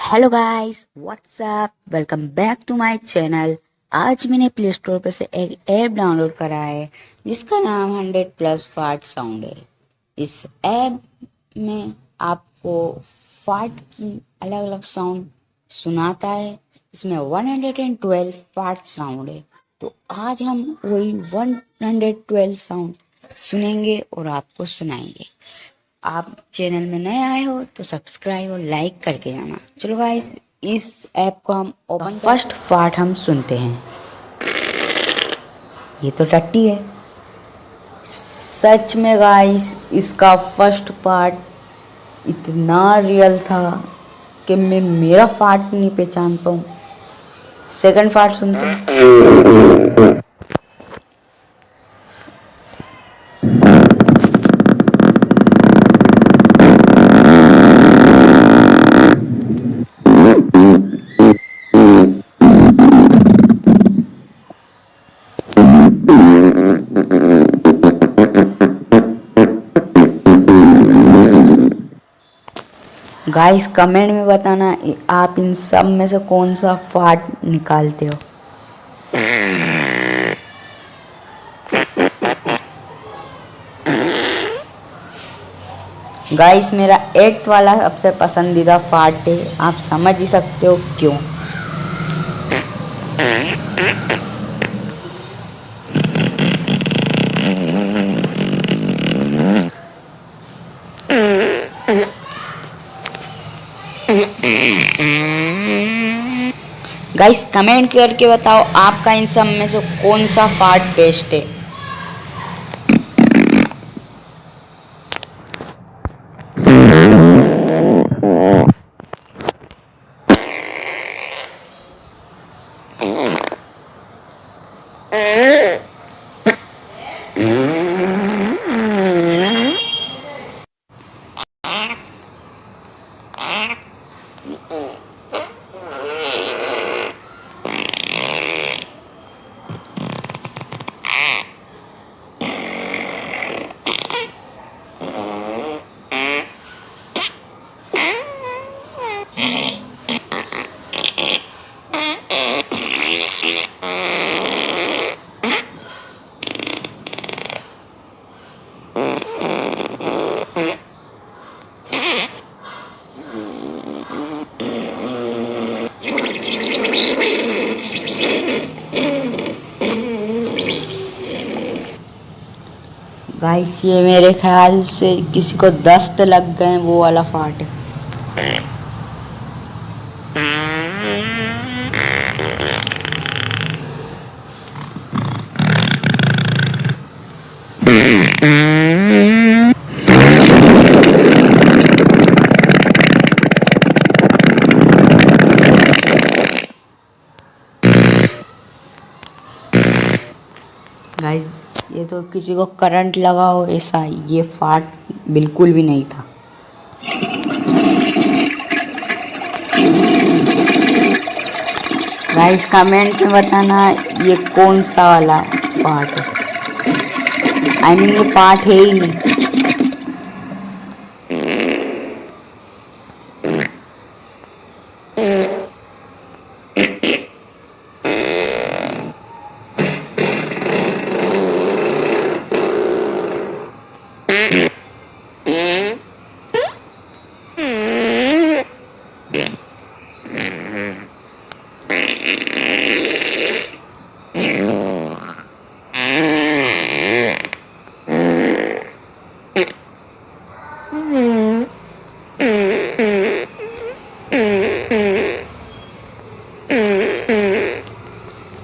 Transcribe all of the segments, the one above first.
Hello guys, what's up, welcome back to my channel. आज मैंने play store पर से एक ऐप डाउनलोड करा है जिसका नाम 100+ फार्ट साउंड है। इस ऐप में आपको फार्ट की अलग अलग साउंड सुनाता है। इसमें 112 फार्ट साउंड है। तो आज हम वही 112 साउंड सुनेंगे और आपको सुनाएंगे। आप चैनल में नए आए हो तो सब्सक्राइब और लाइक करके जाना। चलो गाइस, इस ऐप को हम ओपन फर्स्ट पार्ट हम सुनते हैं। ये तो टट्टी है। सच में गाइस, इसका फर्स्ट पार्ट इतना रियल था कि मैं मेरा पार्ट नहीं पहचान पाऊँ। सेकंड पार्ट सुनते हैं। गाइस, कमेंट में बताना आप इन सब में से कौन सा फार्ट निकालते हो। गाइस, मेरा एट्थ वाला सबसे पसंदीदा फार्ट है। आप समझ ही सकते हो क्यों। गाइस, कमेंट करके बताओ आपका इन सब में से कौन सा फार्ट बेस्ट है। गाइस, ये मेरे ख्याल से किसी को दस्त लग गए वो वाला फार्ट है। गाइस, ये तो किसी को करंट लगा हो ऐसा। ये फार्ट बिल्कुल भी नहीं था। गाइस, कमेंट में बताना ये कौन सा वाला पार्ट है। आई मीन, ये पार्ट है ही नहीं।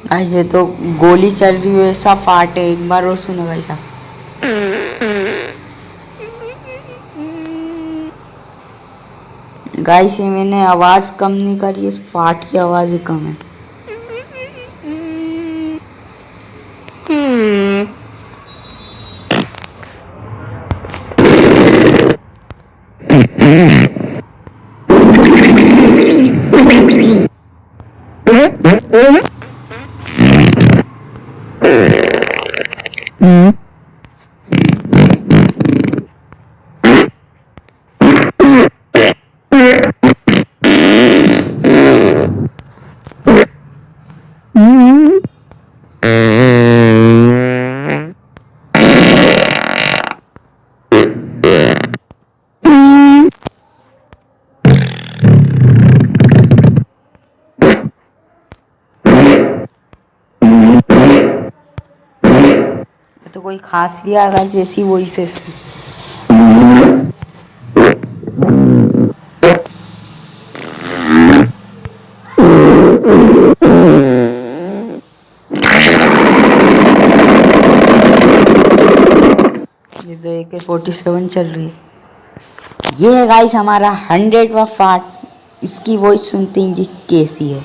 गाइस, ये तो गोली चल रही है ऐसा फाट है। एक बार और सुनो गाइस आप। गाइस, ये मैंने आवाज कम नहीं करी, इस फाट की आवाज ही कम है। कोई खास लिया गाइस जैसी वही से ये तो AK-47 चल रही है। ये है गाइस हमारा 100वां फार्ट। इसकी वॉइस सुनते हैं ये कैसी है।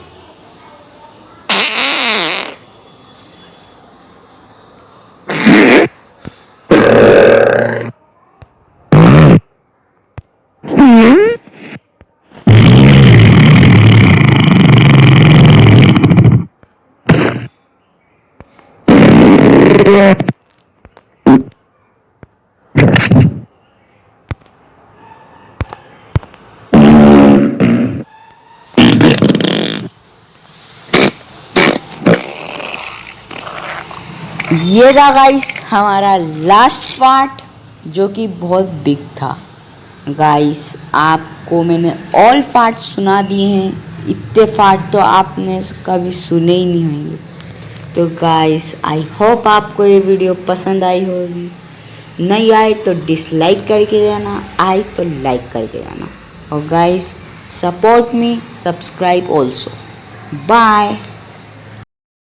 ये था गाइस हमारा लास्ट पार्ट जो कि बहुत बिग था। गाइस आपको मैंने ऑल पार्ट सुना दिए हैं। इतने पार्ट तो आपने कभी सुने ही नहीं होंगे। तो गाइस आई होप आपको ये वीडियो पसंद आई होगी। नहीं आए तो डिसलाइक करके जाना, आए तो लाइक करके जाना। और guys support me, subscribe also. Bye.